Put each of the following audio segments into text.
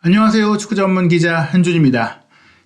안녕하세요. 축구 전문 기자 한준입니다.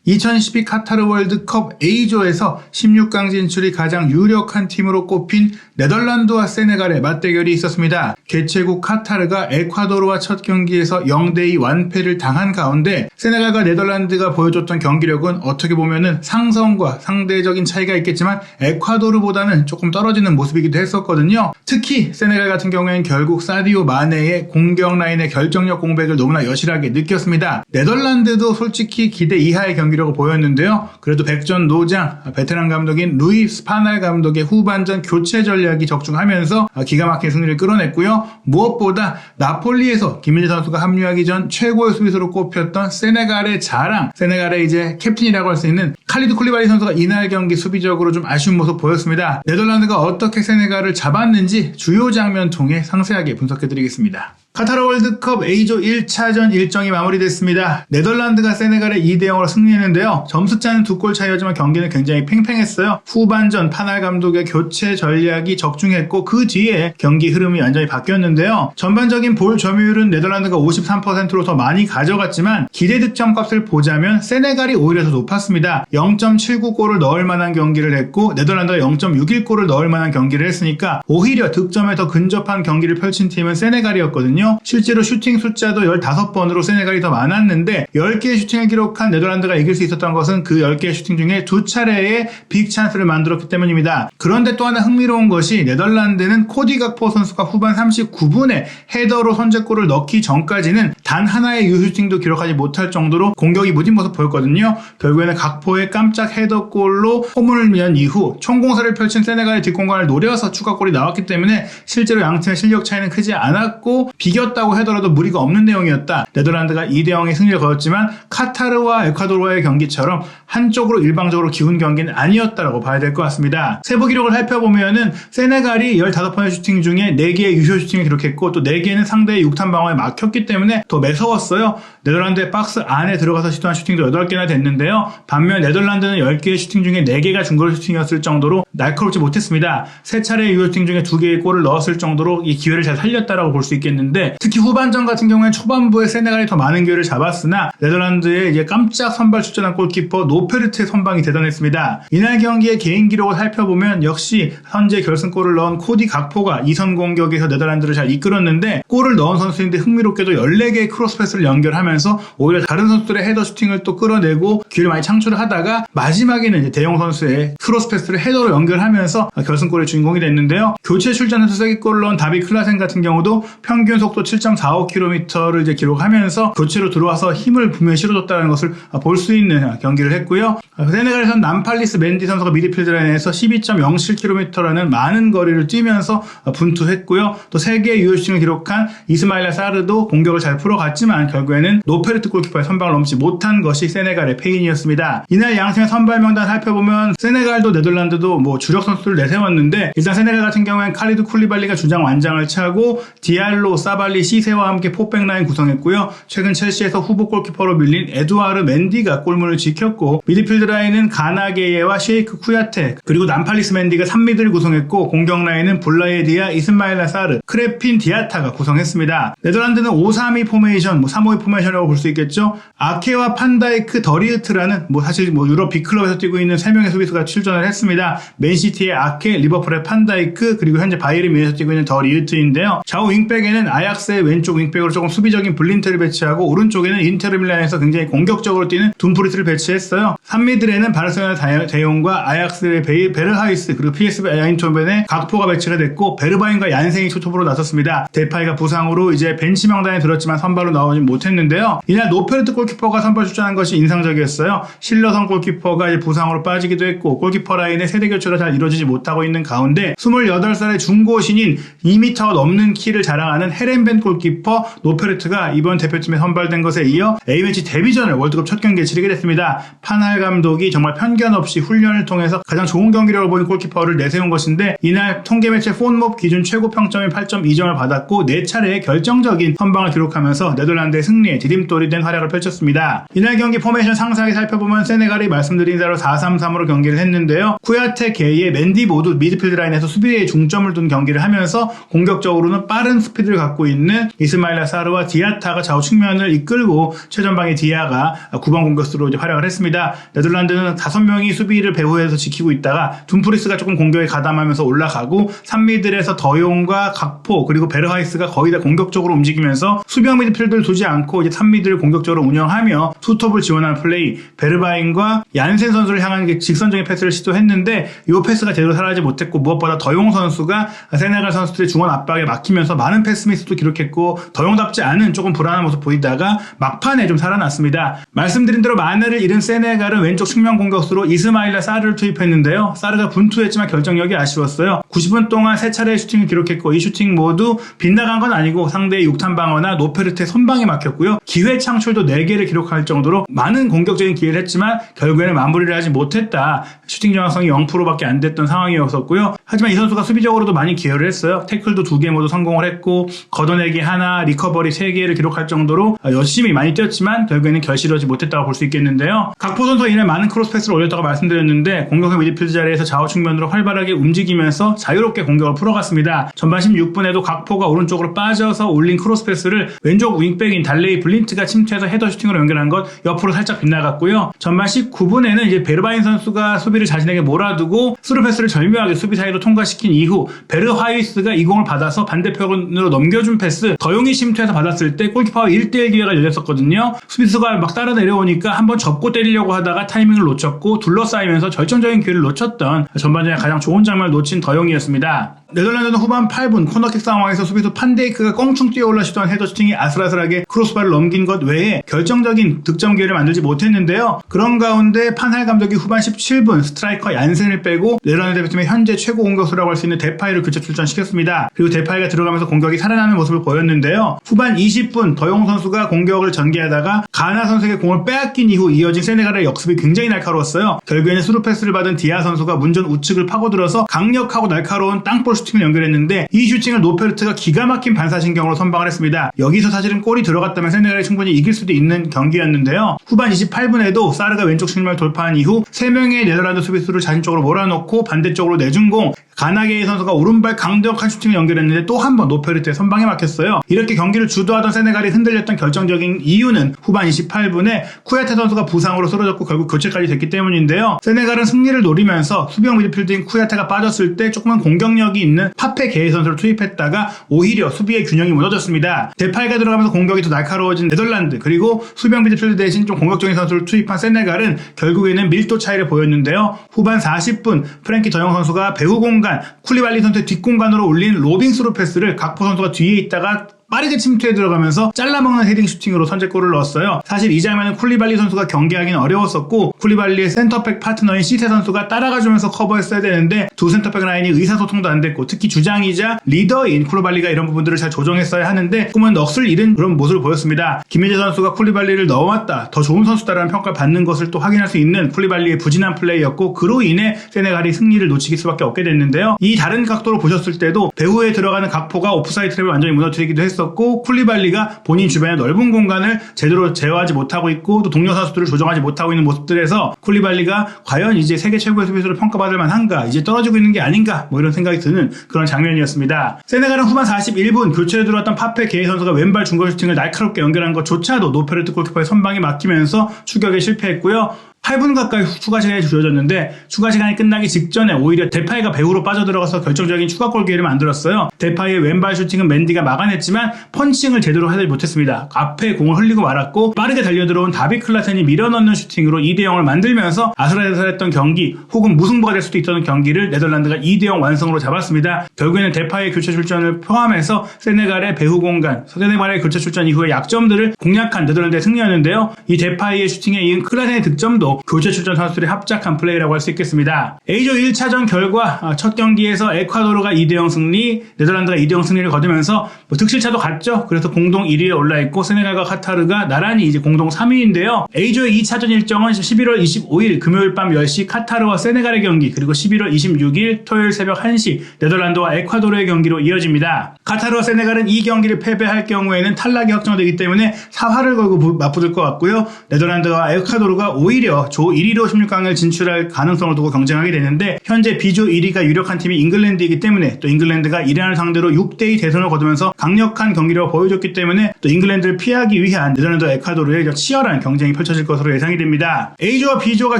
2012 카타르 월드컵 A조에서 16강 진출이 가장 유력한 팀으로 꼽힌 네덜란드와 세네갈의 맞대결이 있었습니다. 개최국 카타르가 에콰도르와 첫 경기에서 0대2 완패를 당한 가운데 세네갈과 네덜란드가 보여줬던 경기력은 어떻게 보면은 상성과 상대적인 차이가 있겠지만 에콰도르보다는 조금 떨어지는 모습이기도 했었거든요. 특히 세네갈 같은 경우에는 결국 사디오 마네의 공격 라인의 결정력 공백을 너무나 여실하게 느꼈습니다. 네덜란드도 솔직히 기대 이하의 경기력을 보였는데요. 그래도 백전노장 베테랑 감독인 루이 스파날 감독의 후반전 교체 전략이 적중하면서 기가 막힌 승리를 끌어냈고요. 무엇보다 나폴리에서 김민재 선수가 합류하기 전 최고의 수비수로 꼽혔던 세네갈의 자랑, 세네갈의 이제 캡틴이라고 할 수 있는 칼리드 쿨리바리 선수가 이날 경기 수비적으로 좀 아쉬운 모습 보였습니다. 네덜란드가 어떻게 세네갈을 잡았는지 주요 장면 통해 상세하게 분석해드리겠습니다. 카타르 월드컵 A조 1차전 일정이 마무리됐습니다. 네덜란드가 세네갈에 2대0으로 승리했는데요. 점수차는 2골 차이였지만 경기는 굉장히 팽팽했어요. 후반전 파날 감독의 교체 전략이 적중했고 그 뒤에 경기 흐름이 완전히 바뀌었는데요. 전반적인 볼 점유율은 네덜란드가 53%로 더 많이 가져갔지만 기대 득점값을 보자면 세네갈이 오히려 더 높았습니다. 0.79골을 넣을 만한 경기를 했고 네덜란드가 0.61골을 넣을 만한 경기를 했으니까 오히려 득점에 더 근접한 경기를 펼친 팀은 세네갈이었거든요. 실제로 슈팅 숫자도 15번으로 세네갈이 더 많았는데 10개의 슈팅을 기록한 네덜란드가 이길 수 있었던 것은 그 10개의 슈팅 중에 2차례의 빅 찬스를 만들었기 때문입니다. 그런데 또 하나 흥미로운 것이 네덜란드는 코디 각포 선수가 후반 39분에 헤더로 선제골을 넣기 전까지는 단 하나의 유슈팅도 기록하지 못할 정도로 공격이 무딘 모습 보였거든요. 결국에는 각포의 깜짝 헤더골로 호문을 연 이후 총공세를 펼친 세네갈의 뒷공간을 노려서 추가골이 나왔기 때문에 실제로 양팀의 실력 차이는 크지 않았고 비겼다고 하더라도 무리가 없는 내용이었다. 네덜란드가 2대0의 승리를 거뒀지만 카타르와 에콰도르와의 경기처럼 한쪽으로 일방적으로 기운 경기는 아니었다라고 봐야 될 것 같습니다. 세부 기록을 살펴보면은 세네갈이 15번의 슈팅 중에 4개의 유효 슈팅을 기록했고 또 4개는 상대의 6탄 방어에 막혔기 때문에 더 매서웠어요. 네덜란드의 박스 안에 들어가서 시도한 슈팅도 8개나 됐는데요. 반면 네덜란드는 10개의 슈팅 중에 4개가 중거리 슈팅이었을 정도로 날카롭지 못했습니다. 3차례의 유효 슈팅 중에 2개의 골을 넣었을 정도로 이 기회를 잘 살렸다라고 볼 수 있겠는데 특히 후반전 같은 경우에는 초반부에 세네갈이 더 많은 기회를 잡았으나 네덜란드의 이제 깜짝 선발 출전한 골키퍼 노페르트의 선방이 대단했습니다. 이날 경기의 개인 기록을 살펴보면 역시 현재 결승골을 넣은 코디 각포가 2선 공격에서 네덜란드를 잘 이끌었는데 골을 넣은 선수인데 흥미롭게도 14개의 크로스 패스를 연결하면서 오히려 다른 선수들의 헤더 슈팅을 또 끌어내고 기회를 많이 창출을 하다가 마지막에는 이제 대용 선수의 크로스 패스를 헤더로 연결하면서 결승골의 주인공이 됐는데요. 교체 출전해서 세기골을 넣은 다비 클라센 같은 경우도 평균 속도 7.45km를 이제 기록하면서 교체로 들어와서 힘을 분명히 실어줬다는 것을 볼 수 있는 경기를 했고요. 세네갈에서는 남팔리스 맨디 선수가 미드필드 라인에서 12.07km라는 많은 거리를 뛰면서 분투했고요. 또 3개의 유효슈팅을 기록한 이스마일라 사르도 공격을 잘 풀어갔지만 결국에는 노페르트 골키퍼의 선방을 넘지 못한 것이 세네갈의 패인이었습니다. 이날 양팀의 선발 명단 살펴보면 세네갈도 네덜란드도 주력 선수를 내세웠는데 일단 세네갈 같은 경우에는 칼리드 쿨리발리가 주장 완장을 차고 디알로, 사발리, 시세와 함께 포백 라인 구성했고요. 최근 첼시에서 후보 골키퍼로 밀린 에두아르 맨디가 골문을 지켰고 미드필드 라인은 가나게예와 셰이크 쿠야테 그리고 남팔리스 맨디가 3미드를 구성했고 공격 라인은 블라에디아, 이스마일라 사르, 크레핀 디아타가 구성했습니다. 네덜란드는 5-3-2 포메이션, 3-5-2 포메이션이라고 볼 수 있겠죠. 아케와 판다이크, 더리흐트라는 사실 유럽 빅클럽에서 뛰고 있는 3명의 수비수가 출전을 했습니다. 맨시티의 아케, 리버풀의 판다이크 그리고 현재 바이에른 뮌헨에서 뛰고 있는 더리흐트인데요. 좌우 윙백에는 아약스의 왼쪽 윙백으로 조금 수비적인 블린트를 배치하고 오른쪽에는 인테르 밀란에서 굉장히 공격적으로 뛰는 둠프리스를 배치했어요. 3미들에는 바르셀로나 대용과 아약스의 베르하이스 그리고 PSV 아인토벤의 각포가 배치가 됐고 베르바인과 얀센이 초톱으로 나섰습니다. 데파이가 부상으로 이제 벤치 명단에 들었지만 선발로 나오지 못했는데요. 이날 노페르트 골키퍼가 선발 출전한 것이 인상적이었어요. 실러선 골키퍼가 이제 부상으로 빠지기도 했고 골키퍼 라인의 세대 교체가 잘 이루어지지 못하고 있는 가운데 28살의 중고 신인 2m 넘는 키를 자랑하는 헤렌벤 골키퍼 노페르트가 이번 대표팀에 선발된 것에 이어 A매치 데뷔전을 월드컵 첫 경기에 치르게 됐습니다. 파날 감독이 정말 편견 없이 훈련을 통해서 가장 좋은 경기력을 보인 골키퍼를 내세운 것인데 이날 통계매체 폰몹 기준 최고 평점인 8.2점을 받았고 4차례의 결정적인 선방을 기록하면서 네덜란드의 승리에 디딤돌이 된 활약을 펼쳤습니다. 이날 경기 포메이션 상세하게 살펴보면 세네갈이 말씀드린 대로 4-3-3으로 경기를 했는데요. 쿠야테, 게이에, 맨디 모두 미드필드 라인에서 수비에 중점을 둔 경기를 하면서 공격적으로는 빠른 스피드를 갖고 있는 이스마일라 사르와 디아타가 좌우 측면을 이끌고 최전방의 디아가 9번 공격수로 이제 활약을 했습니다. 네덜란드는 5명이 수비를 배후에서 지키고 있다가 둠프리스가 조금 공격에 가담하면서 올라가고 3미들에서 더용과 각포 그리고 베르하이스가 거의 다 공격적으로 움직이면서 수비형 미드필더를 두지 않고 이제 3미들을 공격적으로 운영하며 투톱을 지원하는 플레이, 베르바인과 얀센 선수를 향한 직선적인 패스를 시도했는데 이 패스가 제대로 살아나지 못했고 무엇보다 더용 선수가 세네갈 선수들의 중원 압박에 막히면서 많은 패스 미스도 기록했고 더용답지 않은 조금 불안한 모습 보이다가 막판에 좀 살아났습니다. 말씀드린 대로 만회를 잃은 세네갈은 왼쪽 측면 공격수로 이스마일라 사르를 투입했는데요. 사르가 분투했지만 결정력이 아쉬웠어요. 90분 동안 3차례의 슈팅을 기록했고 이 슈팅 모두 빗나간 건 아니고 상대의 6탄 방어나 노페르트의 선방에 막혔고요. 기회 창출도 4개를 기록할 정도로 많은 공격적인 기회를 했지만 결국에는 마무리를 하지 못했다. 슈팅 정확성이 0%밖에 안 됐던 상황이었었고요. 하지만 이 선수가 수비적으로도 많이 기여를 했어요. 태클도 2개 모두 성공을 했고 걷어내기 하나, 리커버리 3개를 기록할 정도로 열심히 많이 뛰었지만 결국에는 결실하지 못했다고 볼 수 있겠는데요. 각포 선수가 이날 많은 크로스 패스를 올렸다고 말씀드렸는데 공격형 미드필드 자리에서 좌우 측면으로 활발하게 움직이면서 자유롭게 공격을 풀어갔습니다. 전반 16분에도 각포가 오른쪽으로 빠져서 올린 크로스 패스를 왼쪽 윙백인 달레이 블린트가 침투해서 헤더 슈팅으로 연결한 것 옆으로 살짝 빗나갔고요. 전반 19분에는 이제 베르바인 선수가 수비를 자신에게 몰아두고 스루 패스를 절묘하게 수비 사이로 통과시킨 이후 베르하이스가 이 공을 받아서 반대편으로 넘겨준 패스, 더용이 침투해서 받았을 때 골키퍼와 1대1 기회가 열렸었거든요. 수비수가 막 따라 내려오니까 한번 접고 때리려고 하다가 타이밍을 놓쳤고 둘러싸이면서 결정적인 기회를 놓쳤던 전반전에 가장 좋은 장면을 놓친 더용이었습니다. 네덜란드는 후반 8분 코너킥 상황에서 수비수 판데이크가 껑충 뛰어올라 시도한 헤더 슈팅이 아슬아슬하게 크로스바를 넘긴 것 외에 결정적인 득점 기회를 만들지 못했는데요. 그런 가운데 판할 감독이 후반 17분 스트라이커 얀센을 빼고 네덜란드 대표팀의 현재 최고 공격수라고 할 수 있는 데파이를 교체 출전시켰습니다. 그리고 데파이가 들어가면서 공격이 살아나는 모습을 보였는데요. 후반 20분 더용 선수가 공격을 전개하다가 가나 선수에게 공을 빼앗긴 이후 이어진 세네갈의 역습이 굉장히 날카로웠어요. 결국에는 스루 패스를 받은 디아 선수가 문전 우측을 파고들어서 강력하고 날카로운 땅볼 슈팅을 연결했는데 이 슈팅을 노페르트가 기가 막힌 반사신경으로 선방을 했습니다. 여기서 사실은 골이 들어갔다면 세네갈이 충분히 이길 수도 있는 경기였는데요. 후반 28분에도 사르가 왼쪽 측면을 돌파한 이후 3명의 네덜란드 수비수를 자신 쪽으로 몰아넣고 반대쪽으로 내준 공, 가나게이 선수가 오른발 강력한 슈팅을 연결했는데 또 한 번 노페르트의 선방에 막혔어요. 이렇게 경기를 주도하던 세네갈이 흔들렸던 결정적인 이유는 후반 28분에 쿠야테 선수가 부상으로 쓰러졌고 결국 교체까지 됐기 때문인데요. 세네갈은 승리를 노리면서 수비형 미드필드인 쿠야테가 빠졌을 때 조금은 공격력이 있는 파페 게이 선수를 투입했다가 오히려 수비의 균형이 무너졌습니다. 데파이가 들어가면서 공격이 더 날카로워진 네덜란드, 그리고 수비형 미드필드 대신 좀 공격적인 선수를 투입한 세네갈은 결국에는 밀도 차이를 보였는데요. 후반 40분 프랭키 더용 선수가 배후 공간, 쿨리발리 선수의 뒷공간으로 올린 로빙 스루 패스를 각포 선수가 뒤에 있다가 빠르게 침투해 들어가면서 잘라먹는 헤딩 슈팅으로 선제골을 넣었어요. 사실 이 장면은 쿨리발리 선수가 경기하기는 어려웠었고 쿨리발리의 센터백 파트너인 시세 선수가 따라가주면서 커버했어야 되는데 두 센터백 라인이 의사소통도 안 됐고 특히 주장이자 리더인 쿨리발리가 이런 부분들을 잘 조정했어야 하는데 조금은 넋을 잃은 그런 모습을 보였습니다. 김민재 선수가 쿨리발리를 넣어왔다, 더 좋은 선수다라는 평가를 받는 것을 또 확인할 수 있는 쿨리발리의 부진한 플레이였고 그로 인해 세네갈이 승리를 놓치기 수밖에 없게 됐는데요. 이 다른 각도로 보셨을 때도 배후에 들어가는 각포가 오프사이드 트랩을 완전히 무너뜨리기도 했었고 쿨리발리가 본인 주변의 넓은 공간을 제대로 제어하지 못하고 있고 또 동료 선수들을 조정하지 못하고 있는 모습들에서 쿨리발리가 과연 이제 세계 최고의 수비수로 평가받을 만한가, 이제 떨어지고 있는 게 아닌가 이런 생각이 드는 그런 장면이었습니다. 세네갈은 후반 41분 교체에 들어왔던 파페 게이 선수가 왼발 중거리 슈팅을 날카롭게 연결한 것조차도 노페르트 골키퍼의 선방에 막히면서 추격에 실패했고요. 8분 가까이 추가 시간이 주어졌는데 추가 시간이 끝나기 직전에 오히려 데파이가 배후로 빠져들어가서 결정적인 추가골 기회를 만들었어요. 데파이의 왼발 슈팅은 맨디가 막아냈지만 펀칭을 제대로 하지 못했습니다. 앞에 공을 흘리고 말았고 빠르게 달려들어온 다비 클라센이 밀어넣는 슈팅으로 2대0을 만들면서 아슬아슬했던 경기 혹은 무승부가 될 수도 있던 경기를 네덜란드가 2대0 완성으로 잡았습니다. 결국에는 데파이의 교체 출전을 포함해서 세네갈의 배후 공간, 세네갈의 교체 출전 이후의 약점들을 공략한 네덜란드의 승리였는데요. 이 데파이의 슈팅에 이은 클라센의 득점도 교체 출전 선수들의 합작한 플레이라고 할 수 있겠습니다. A조 1차전 결과 첫 경기에서 에콰도르가 2대0 승리, 네덜란드가 2대0 승리를 거두면서 득실차도 같죠. 그래서 공동 1위에 올라있고 세네갈과 카타르가 나란히 이제 공동 3위인데요. A조의 2차전 일정은 11월 25일 금요일 밤 10시 카타르와 세네갈의 경기, 그리고 11월 26일 토요일 새벽 1시 네덜란드와 에콰도르의 경기로 이어집니다. 카타르와 세네갈은 이 경기를 패배할 경우에는 탈락이 확정되기 때문에 사활을 걸고 맞붙을 것 같고요. 네덜란드와 에콰도르가 오히려 조 1위로 16강을 진출할 가능성을 두고 경쟁하게 되는데 현재 B조 1위가 유력한 팀이 잉글랜드이기 때문에 또 잉글랜드가 이란을 상대로 6대2 대선을 거두면서 강력한 경기력을 보여줬기 때문에 또 잉글랜드를 피하기 위한 네덜란드와 에콰도르의 치열한 경쟁이 펼쳐질 것으로 예상이 됩니다. A조와 B조가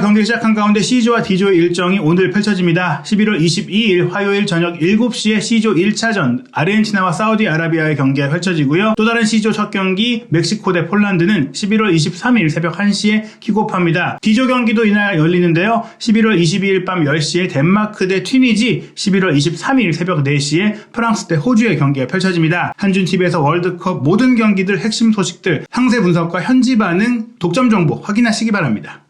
경기를 시작한 가운데 C조와 D조의 일정이 오늘 펼쳐집니다. 11월 22일 화요일 저녁 7시에 C조 1차전 아르헨티나와 사우디아라비아의 경기가 펼쳐지고요. 또 다른 C조 첫 경기 멕시코 대 폴란드는 11월 23일 새벽 1시에 킥오프합니다. D조 경기도 이날 열리는데요. 11월 22일 밤 10시에 덴마크 대 튀니지, 11월 23일 새벽 4시에 프랑스 대 호주의 경기가 펼쳐집니다. 한준TV에서 월드컵 모든 경기들 핵심 소식들, 상세 분석과 현지 반응, 독점 정보 확인하시기 바랍니다.